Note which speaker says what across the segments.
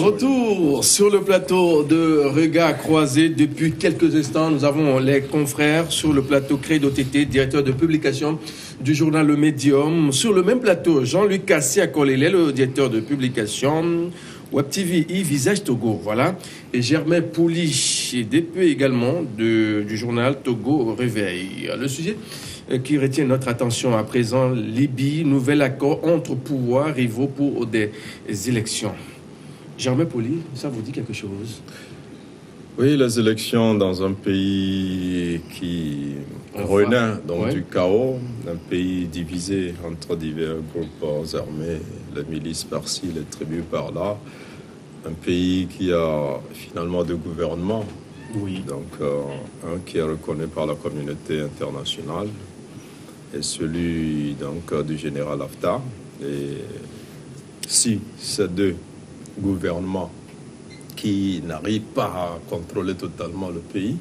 Speaker 1: retour sur le plateau de Regards croisés. Depuis quelques instants, nous avons les confrères sur le plateau Credo Tété, directeur de publication du journal Le Médium. Sur le même plateau, Jean-Luc Kassia-Kolele, le directeur de publication Web TV Visage Togo, voilà. Et Germain Pouli, DP également du journal Togo Réveil. Le sujet qui retient notre attention à présent, Libye, nouvel accord entre pouvoirs rivaux pour des élections. Germain Pouli, ça vous dit quelque chose?
Speaker 2: Oui, les élections dans un pays qui renaît dans du chaos, un pays divisé entre divers groupes armés, les milices par-ci, les tribus par-là, un pays qui a finalement deux gouvernements, donc un qui est reconnu par la communauté internationale et celui donc du général Haftar. Et si ces deux gouvernements qui n'arrivent pas à contrôler totalement le pays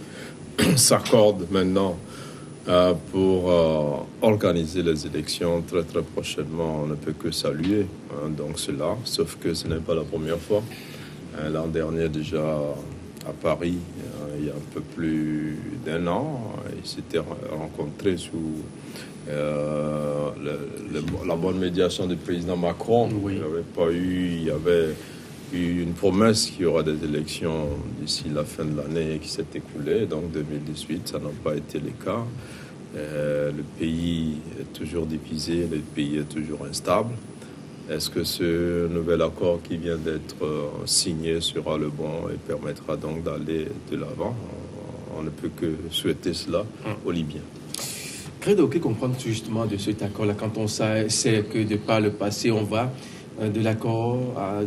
Speaker 2: s'accordent maintenant pour organiser les élections très très prochainement, on ne peut que saluer donc cela, sauf que ce n'est pas la première fois. L'an dernier déjà à Paris, il y a un peu plus d'un an, ils s'étaient rencontrés sous la bonne médiation du président Macron. Il y avait eu une promesse qu'il y aura des élections d'ici la fin de l'année qui s'est écoulée, donc 2018, ça n'a pas été le cas. Le pays est toujours divisé, le pays est toujours instable. Est-ce que ce nouvel accord qui vient d'être signé sera le bon et permettra donc d'aller de l'avant? On ne peut que souhaiter cela aux Libyens.
Speaker 1: Credo, que comprendre justement de cet accord-là quand on sait que de par le passé, on va de l'accord à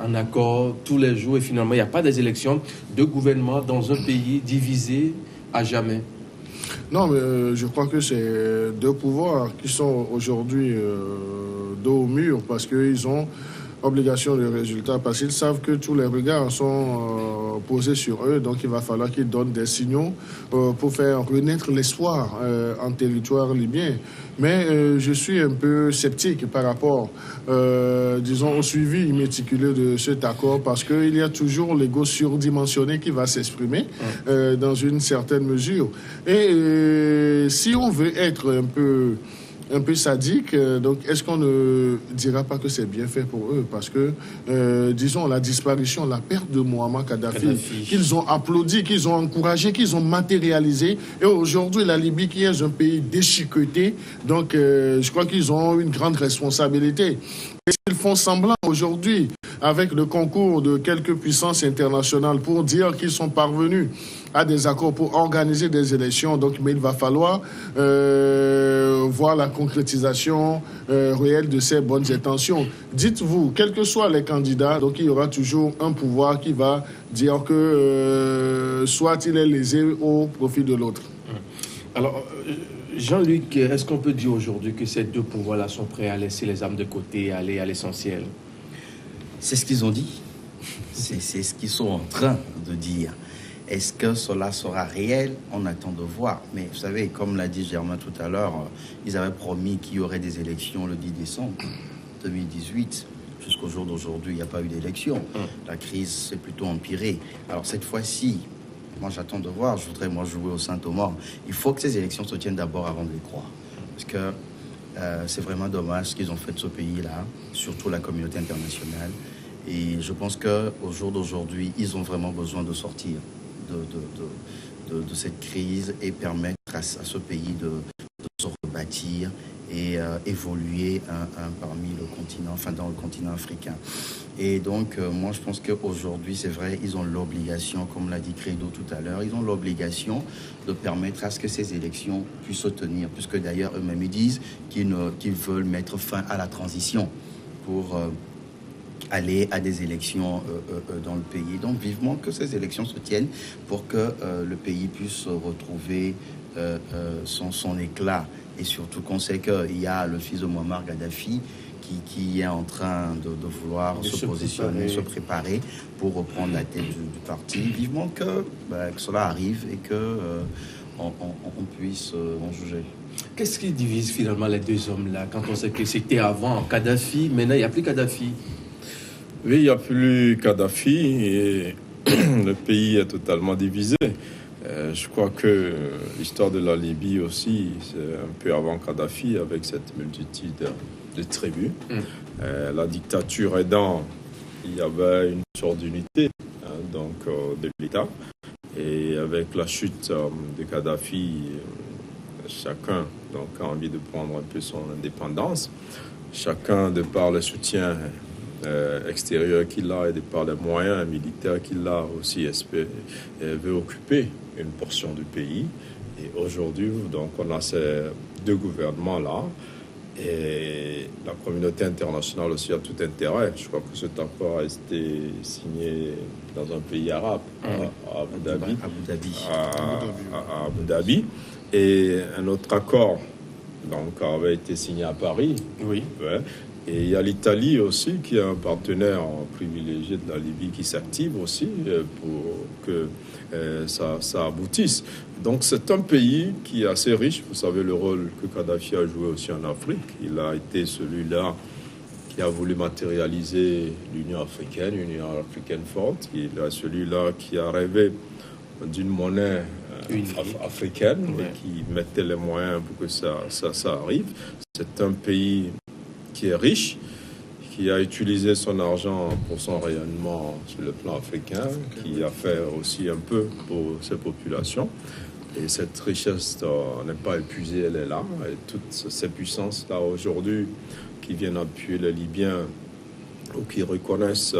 Speaker 1: un accord tous les jours et finalement, il n'y a pas des élections de gouvernement dans un pays divisé à jamais?
Speaker 3: Non, mais je crois que c'est deux pouvoirs qui sont aujourd'hui dos au mur parce qu'ils ont obligation de résultat, parce qu'ils savent que tous les regards sont posés sur eux, donc il va falloir qu'ils donnent des signaux pour faire renaître l'espoir en territoire libyen. Mais je suis un peu sceptique par rapport, disons, au suivi méticuleux de cet accord, parce qu'il y a toujours l'ego surdimensionné qui va s'exprimer dans une certaine mesure. Et si on veut être un peu sadique, donc est-ce qu'on ne dira pas que c'est bien fait pour eux? Parce que, disons, la disparition, la perte de Muammar Kadhafi, qu'ils ont applaudi, qu'ils ont encouragé, qu'ils ont matérialisé, et aujourd'hui la Libye qui est un pays déchiqueté, donc je crois qu'ils ont une grande responsabilité. Et ils font semblant aujourd'hui, avec le concours de quelques puissances internationales, pour dire qu'ils sont parvenus à des accords pour organiser des élections. Donc, mais il va falloir voir la concrétisation réelle de ces bonnes intentions. Dites-vous, quels que soient les candidats, donc il y aura toujours un pouvoir qui va dire que soit il est lésé au profit de l'autre.
Speaker 1: Alors, Jean-Luc, est-ce qu'on peut dire aujourd'hui que ces deux pouvoirs-là sont prêts à laisser les armes de côté et aller à l'essentiel?
Speaker 4: C'est ce qu'ils ont dit. C'est ce qu'ils sont en train de dire. Est-ce que cela sera réel? On attend de voir. Mais vous savez, comme l'a dit Germain tout à l'heure, ils avaient promis qu'il y aurait des élections le 10 décembre 2018. Jusqu'au jour d'aujourd'hui, il n'y a pas eu d'élection. La crise s'est plutôt empirée. Alors cette fois-ci, moi j'attends de voir. Je voudrais jouer au Saint-Thomas. Il faut que ces élections se tiennent d'abord avant de les croire. Parce que c'est vraiment dommage ce qu'ils ont fait de ce pays-là, surtout la communauté internationale. Et je pense qu'au jour d'aujourd'hui, ils ont vraiment besoin de sortir de cette crise et permettre à ce pays de se rebâtir et évoluer parmi le continent, enfin dans le continent africain. Et donc, moi, je pense qu'aujourd'hui, c'est vrai, ils ont l'obligation, comme l'a dit Credo tout à l'heure, ils ont l'obligation de permettre à ce que ces élections puissent se tenir, puisque d'ailleurs, eux-mêmes, ils disent qu'ils veulent mettre fin à la transition pour aller à des élections dans le pays. Donc, vivement que ces élections se tiennent pour que le pays puisse retrouver son éclat. Et surtout qu'on sait qu'il y a le fils de Muammar Kadhafi qui est en train de vouloir se positionner, se préparer pour reprendre la tête du parti. Vivement que cela arrive et qu'on puisse en juger.
Speaker 1: Qu'est-ce qui divise finalement les deux hommes-là quand on sait que c'était avant Kadhafi, maintenant il n'y a plus Kadhafi?
Speaker 2: Oui, il n'y a plus Kadhafi et le pays est totalement divisé. Je crois que l'histoire de la Libye aussi, c'est un peu avant Kadhafi, avec cette multitude de tribus. La dictature aidant, il y avait une sorte d'unité de l'État. Et avec la chute de Kadhafi, chacun a envie de prendre un peu son indépendance. Chacun, de par le soutien extérieur qu'il a et de par les moyens militaires qu'il a aussi, veut occuper une portion du pays. Et aujourd'hui, donc, on a ces deux gouvernements-là. Et la communauté internationale aussi a tout intérêt. Je crois que cet accord a été signé dans un pays arabe, à Abu Dhabi. Et un autre accord avait été signé à Paris.
Speaker 1: Oui.
Speaker 2: Ouais. Et il y a l'Italie aussi qui est un partenaire privilégié de la Libye qui s'active aussi pour que ça aboutisse. Donc c'est un pays qui est assez riche. Vous savez le rôle que Kadhafi a joué aussi en Afrique. Il a été celui-là qui a voulu matérialiser l'Union africaine, une Union africaine forte. Il est celui-là qui a rêvé d'une monnaie africaine et qui mettait les moyens pour que ça arrive. C'est un pays qui est riche, qui a utilisé son argent pour son rayonnement sur le plan africain, qui a fait aussi un peu pour ses populations. Et cette richesse n'est pas épuisée, elle est là. Et toutes ces puissances-là aujourd'hui qui viennent appuyer les Libyens ou qui reconnaissent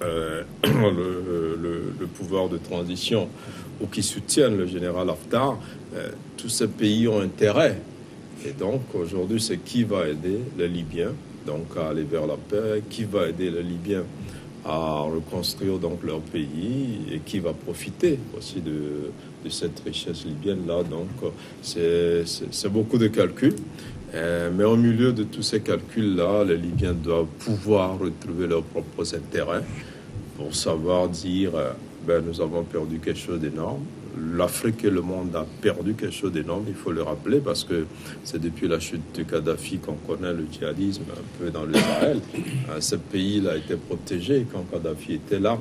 Speaker 2: le pouvoir de transition ou qui soutiennent le général Haftar, tous ces pays ont intérêt. Et donc aujourd'hui, c'est qui va aider les Libyens à aller vers la paix, qui va aider les Libyens à reconstruire donc leur pays et qui va profiter aussi de cette richesse libyenne-là. Donc c'est beaucoup de calculs. Mais au milieu de tous ces calculs-là, les Libyens doivent pouvoir retrouver leurs propres intérêts pour savoir dire nous avons perdu quelque chose d'énorme. L'Afrique et le monde a perdu quelque chose d'énorme, il faut le rappeler, parce que c'est depuis la chute de Kadhafi qu'on connaît le djihadisme un peu dans le Sahel. Ce pays-là a été protégé quand Kadhafi était là.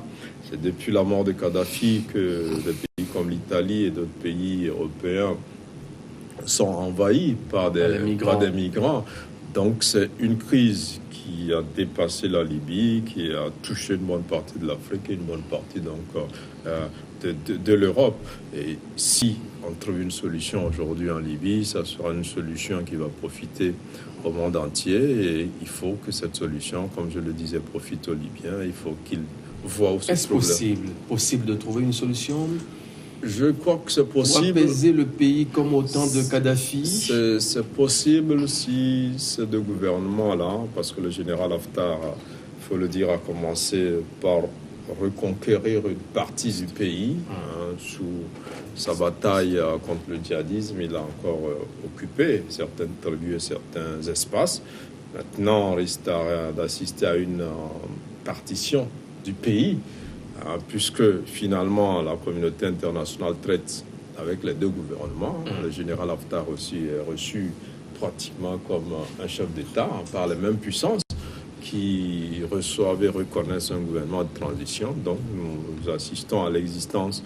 Speaker 2: C'est depuis la mort de Kadhafi que des pays comme l'Italie et d'autres pays européens sont envahis par des migrants. Donc c'est une crise qui a dépassé la Libye, qui a touché une bonne partie de l'Afrique et une bonne partie de l'Europe. Et si on trouve une solution aujourd'hui en Libye, ça sera une solution qui va profiter au monde entier. Et il faut que cette solution, comme je le disais, profite aux Libyens. Il faut qu'ils voient où
Speaker 1: Est-ce possible de trouver une solution?
Speaker 2: Je crois que c'est possible.
Speaker 1: Pour apaiser le pays comme au temps de Kadhafi?
Speaker 2: C'est possible si ces deux gouvernements-là, parce que le général Haftar, il faut le dire, a commencé par reconquérir une partie du pays sous sa bataille contre le djihadisme. Il a encore occupé certaines tribus et certains espaces. Maintenant, on risque d'assister à une partition du pays, puisque finalement la communauté internationale traite avec les deux gouvernements. Le général Haftar aussi est reçu pratiquement comme un chef d'État par les mêmes puissances qui reçoivent et reconnaissent un gouvernement de transition. Donc nous assistons à l'existence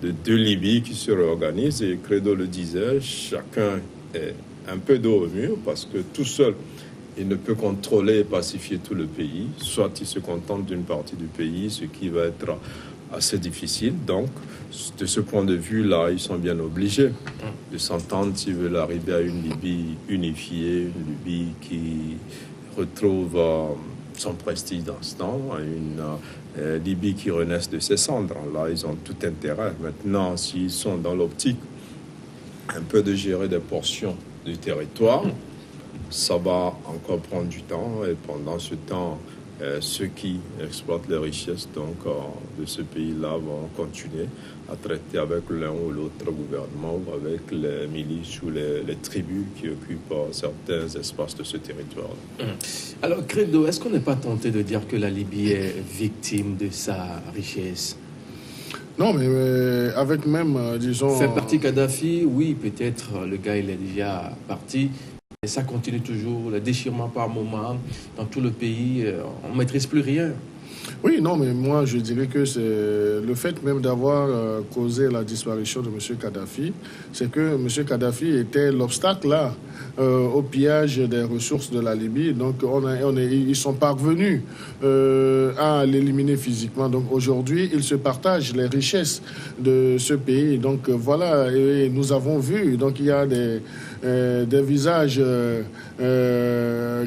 Speaker 2: de deux Libyes qui se réorganisent, et Credo le disait, chacun est un peu dos au mur parce que tout seul il ne peut contrôler et pacifier tout le pays, soit il se contente d'une partie du pays, ce qui va être assez difficile. Donc, de ce point de vue-là, ils sont bien obligés de s'entendre s'ils veulent arriver à une Libye unifiée, une Libye qui retrouve son prestige dans ce temps, une Libye qui renaisse de ses cendres. Là, ils ont tout intérêt. Maintenant, s'ils sont dans l'optique un peu de gérer des portions du territoire, ça va encore prendre du temps, et pendant ce temps, ceux qui exploitent les richesses de ce pays-là vont continuer à traiter avec l'un ou l'autre gouvernement ou avec les milices ou les tribus qui occupent certains espaces de ce territoire.
Speaker 1: Alors, Credo, est-ce qu'on n'est pas tenté de dire que la Libye est victime de sa richesse?
Speaker 3: Non, mais avec même, disons...
Speaker 1: Fait partie Kadhafi, oui, peut-être le gars il est déjà parti. Et ça continue toujours, le déchirement par moment dans tout le pays, on ne maîtrise plus rien.
Speaker 3: Oui, non, mais moi, je dirais que c'est le fait même d'avoir causé la disparition de M. Kadhafi, c'est que M. Kadhafi était l'obstacle là au pillage des ressources de la Libye. Donc, ils sont parvenus à l'éliminer physiquement. Donc, aujourd'hui, ils se partagent les richesses de ce pays. Donc, voilà, et nous avons vu, donc il y a des visages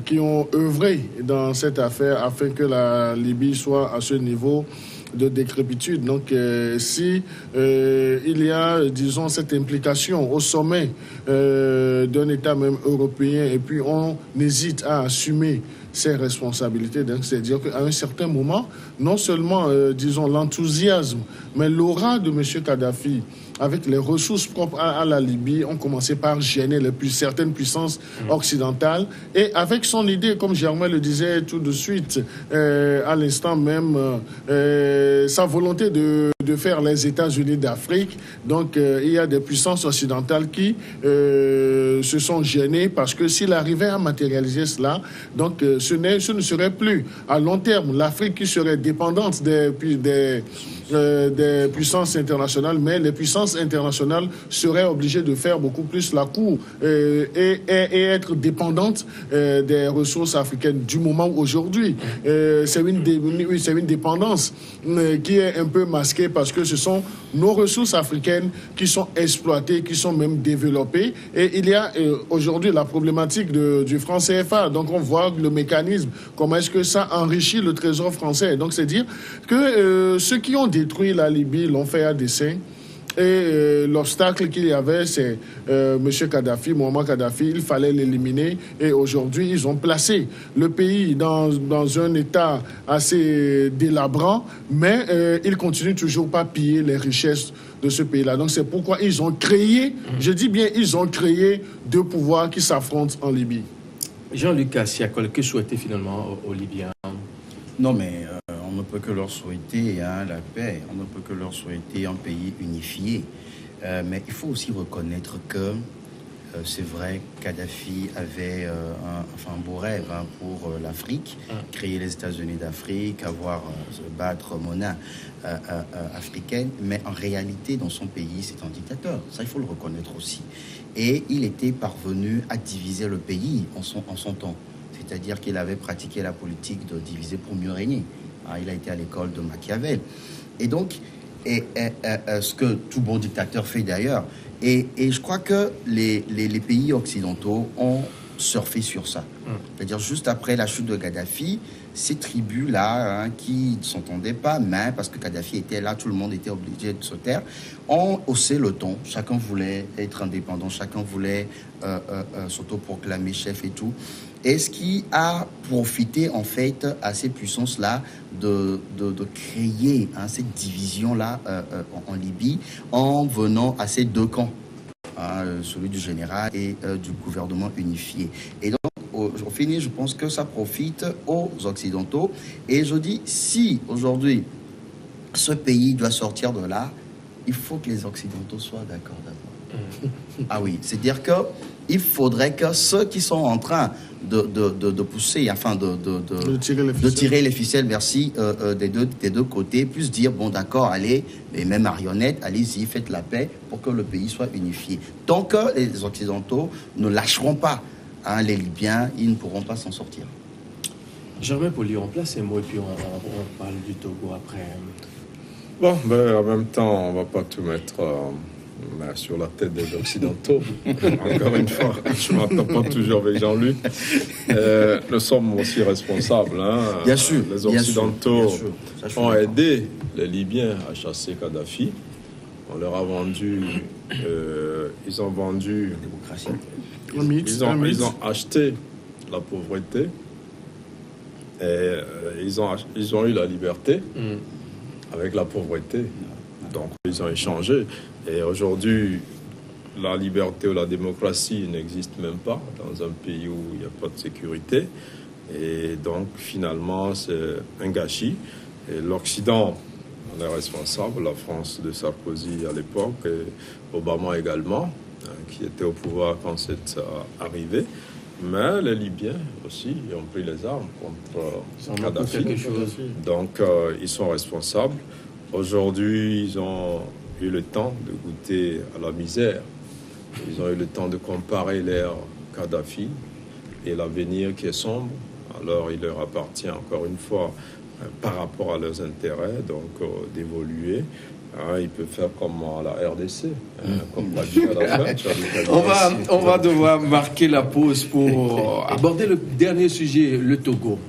Speaker 3: qui ont œuvré dans cette affaire afin que la Libye soit à ce niveau de décrépitude. Donc, si il y a, disons, cette implication au sommet d'un État même européen, et puis on hésite à assumer ses responsabilités, donc c'est-à-dire qu'à un certain moment, non seulement, disons, l'enthousiasme, mais l'aura de M. Kadhafi, avec les ressources propres à la Libye, ont commencé par gêner certaines puissances occidentales. Et avec son idée, comme Germain le disait tout de suite, à l'instant même, sa volonté de faire les États-Unis d'Afrique. Donc, il y a des puissances occidentales qui se sont gênées parce que s'il arrivait à matérialiser cela, donc ce ne serait plus à long terme l'Afrique qui serait dépendante des puissances internationales, mais les puissances internationales seraient obligées de faire beaucoup plus la cour et être dépendantes des ressources africaines du moment aujourd'hui. C'est une dépendance qui est un peu masquée parce que ce sont nos ressources africaines qui sont exploitées, qui sont même développées. Et il y a aujourd'hui la problématique du franc CFA. Donc on voit le mécanisme, comment est-ce que ça enrichit le trésor français. Donc c'est dire que ceux qui ont détruit la Libye l'ont fait à dessein. Et l'obstacle qu'il y avait, c'est M. Kadhafi, Muammar Kadhafi, il fallait l'éliminer. Et aujourd'hui, ils ont placé le pays dans un état assez délabrant, mais ils continuent toujours pas à piller les richesses de ce pays-là. Donc c'est pourquoi ils ont créé, je dis bien, ils ont créé deux pouvoirs qui s'affrontent en Libye.
Speaker 1: Jean-Luc Siakol, que souhaiter finalement aux Libyens?
Speaker 4: Non, mais on ne peut que leur souhaiter la paix, on ne peut que leur souhaiter un pays unifié. Mais il faut aussi reconnaître que c'est vrai, Kadhafi avait un beau rêve pour l'Afrique, créer les États-Unis d'Afrique, se battre monnaie africaine, mais en réalité, dans son pays, c'est un dictateur. Ça, il faut le reconnaître aussi. Et il était parvenu à diviser le pays en son temps. C'est-à-dire qu'il avait pratiqué la politique de diviser pour mieux régner. Il a été à l'école de Machiavel. Et donc, ce que tout bon dictateur fait d'ailleurs. Et je crois que les pays occidentaux ont surfé sur ça. C'est-à-dire, juste après la chute de Kadhafi, ces tribus-là, qui ne s'entendaient pas, mais parce que Kadhafi était là, tout le monde était obligé de se taire, ont haussé le ton. Chacun voulait être indépendant, chacun voulait s'autoproclamer chef et tout. Et ce qui a profité, en fait, à ces puissances-là de créer cette division-là en Libye, en venant à ces deux camps, celui du général et du gouvernement unifié. Et donc, au fini, je pense que ça profite aux Occidentaux. Et je dis, si aujourd'hui, ce pays doit sortir de là, il faut que les Occidentaux soient d'accord d'abord. Ah oui, c'est-à-dire qu'il faudrait que ceux qui sont en train de pousser, enfin de tirer les ficelles, merci, des deux côtés, puissent dire, bon d'accord, allez, les mêmes marionnettes, allez-y, faites la paix pour que le pays soit unifié. Tant que les Occidentaux ne lâcheront pas les Libyens, ils ne pourront pas s'en sortir.
Speaker 1: Germain Poli, on place ces mots et puis on parle du Togo après.
Speaker 2: Bon, en même temps, on ne va pas tout mettre sur la tête des Occidentaux. Encore une fois, je ne m'entends pas toujours avec Jean-Luc. Nous sommes aussi responsables.
Speaker 4: Bien sûr.
Speaker 2: Les Occidentaux
Speaker 4: bien sûr.
Speaker 2: ont aidé les Libyens à chasser Kadhafi. On leur a vendu... ils ont vendu... Ils ont acheté la pauvreté. Et ils ont eu la liberté avec la pauvreté. Donc, ils ont échangé. Et aujourd'hui, la liberté ou la démocratie n'existe même pas dans un pays où il n'y a pas de sécurité. Et donc, finalement, c'est un gâchis. Et l'Occident en est responsable, la France de Sarkozy à l'époque, et Obama également, qui était au pouvoir quand c'est arrivé. Mais les Libyens aussi ont pris les armes contre Kadhafi. Donc, ils sont responsables. Aujourd'hui, ils ont eu le temps de goûter à la misère. Ils ont eu le temps de comparer l'ère Kadhafi et l'avenir qui est sombre. Alors, il leur appartient encore une fois, par rapport à leurs intérêts, donc d'évoluer. Ils peuvent faire comme à la RDC, comme l'a dit à la fin.
Speaker 1: On va devoir marquer la pause pour aborder le dernier sujet, le Togo.